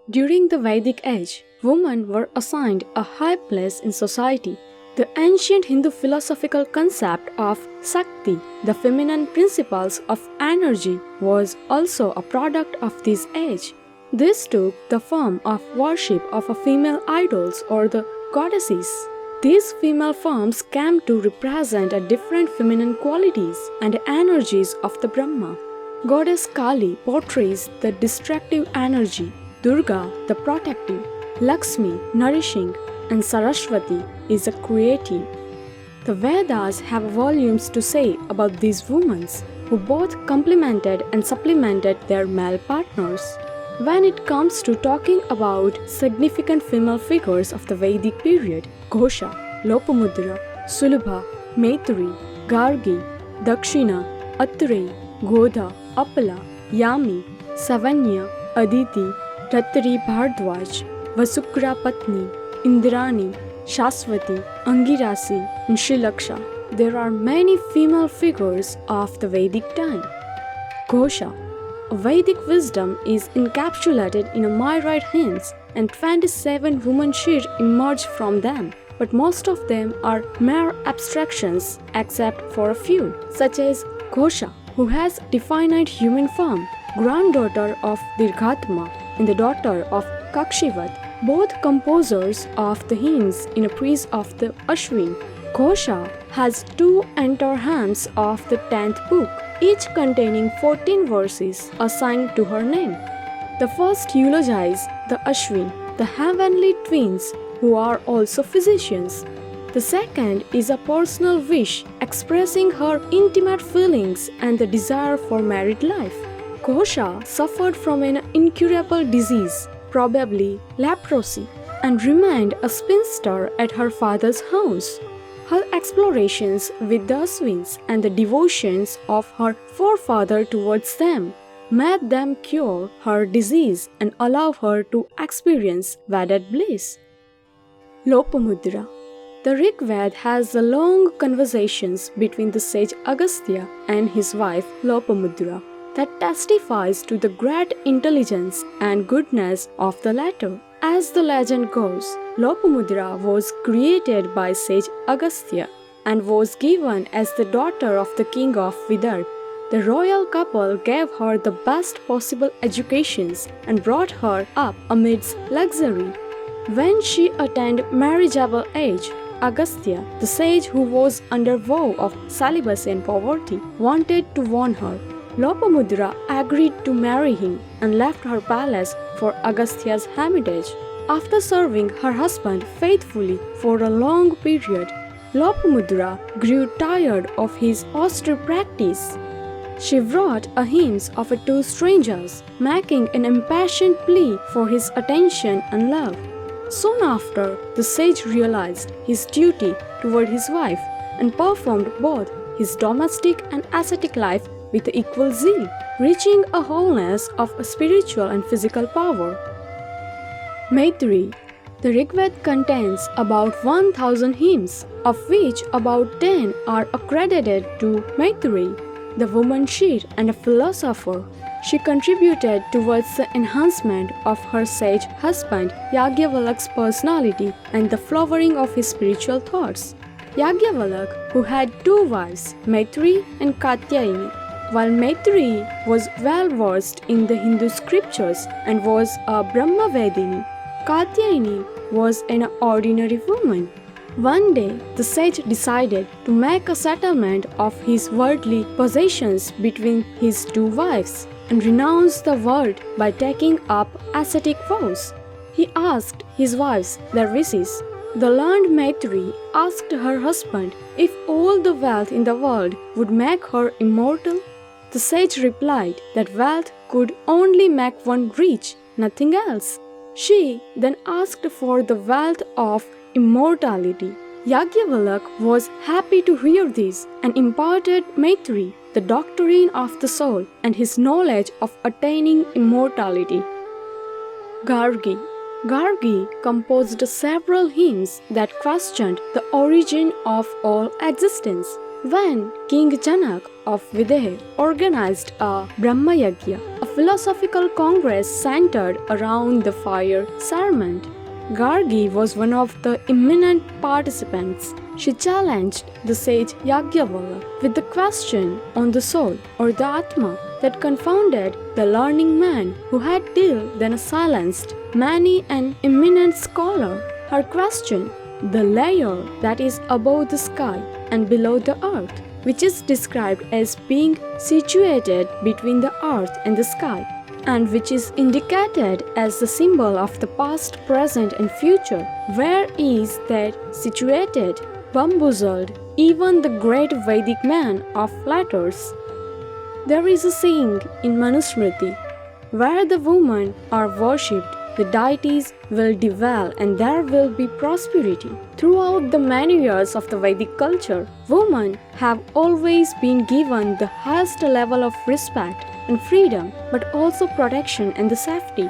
During the Vedic age, women were assigned a high place in society. The ancient Hindu philosophical concept of shakti, the feminine principles of energy, was also a product of this age. This took the form of worship of a female idols or the goddesses. These female forms came to represent a different feminine qualities and energies of the Brahma. Goddess Kali portrays the destructive energy, Durga the protective, Lakshmi nourishing, and Saraswati is a creative. The Vedas have volumes to say about these women who both complemented and supplemented their male partners. When it comes to talking about significant female figures of the Vedic period, Ghosha, Lopamudra, Sulabha, Maitreyi, Gargi, Dakshina, Atreyi, Godha, Appala, Yami, Savanya, Aditi, Rattari Bhardwaj, Vasukra Patni, Indrani, Shaswati, Angirasi, and Shrilaksha. There are many female figures of the Vedic time. Ghosha. Vedic wisdom is encapsulated in a myriad hymns, and 27 women should emerge from them. But most of them are mere abstractions except for a few, such as Ghosha, who has definite human form, granddaughter of Dirghatma and the daughter of Kakshivat, both composers of the hymns in a praise of the Ashwin. Ghosha has 2 entire hymns of the 10th book, each containing 14 verses assigned to her name. The first eulogizes the Ashwin, the heavenly twins who are also physicians. The second is a personal wish expressing her intimate feelings and the desire for married life. Ghosha suffered from an incurable disease, probably leprosy, and remained a spinster at her father's house. Her explorations with the Ashwins and the devotions of her forefather towards them made them cure her disease and allow her to experience wedded bliss. Lopamudra. The Rig Veda has long conversations between the sage Agastya and his wife Lopamudra that testifies to the great intelligence and goodness of the latter. As the legend goes, Lopamudra was created by sage Agastya and was given as the daughter of the king of Vidarbha. The royal couple gave her the best possible educations and brought her up amidst luxury. When she attained marriageable age, Agastya, the sage who was under vow of celibacy and poverty, wanted to warn her. Lopamudra agreed to marry him and left her palace for Agastya's hermitage. After serving her husband faithfully for a long period, Lopamudra grew tired of his austere practice. She wrote a hymn of 2 strangers, making an impassioned plea for his attention and love. Soon after, the sage realized his duty toward his wife and performed both his domestic and ascetic life with equal zeal, reaching a wholeness of spiritual and physical power. Maitreyi. The Rig Veda contains about 1,000 hymns, of which about 10 are accredited to Maitreyi, the woman seer and a philosopher. She contributed towards the enhancement of her sage husband Yagyavalak's personality and the flowering of his spiritual thoughts. Yagyavalak, who had 2 wives, Maitreyi and Katyayini. While Maitreyi was well versed in the Hindu scriptures and was a Brahmavedini, Katyayini was an ordinary woman. One day, the sage decided to make a settlement of his worldly possessions between his 2 wives and renounce the world by taking up ascetic vows. He asked his wives their wishes. The learned Maitreyi asked her husband if all the wealth in the world would make her immortal. The sage replied that wealth could only make one rich, nothing else. She then asked for the wealth of immortality. Yagyavalak was happy to hear this and imparted Maitreyi the doctrine of the soul and his knowledge of attaining immortality. Gargi. Gargi composed several hymns that questioned the origin of all existence. When King Janak of Videha organized a Brahma Yagya, a philosophical congress centered around the fire ceremony, Gargi was one of the eminent participants. She challenged the sage Yagyavala with the question on the soul or the Atma that confounded the learning man who had till then silenced many an eminent scholar. Her question, the layer that is above the sky and below the earth, which is described as being situated between the earth and the sky, and which is indicated as the symbol of the past, present, and future. Where is that situated? Bamboozled even the great Vedic man of letters. There is a saying in Manusmriti, where the women are worshipped, the deities will dwell and there will be prosperity. Throughout the many years of the Vedic culture, women have always been given the highest level of respect and freedom, but also protection and the safety.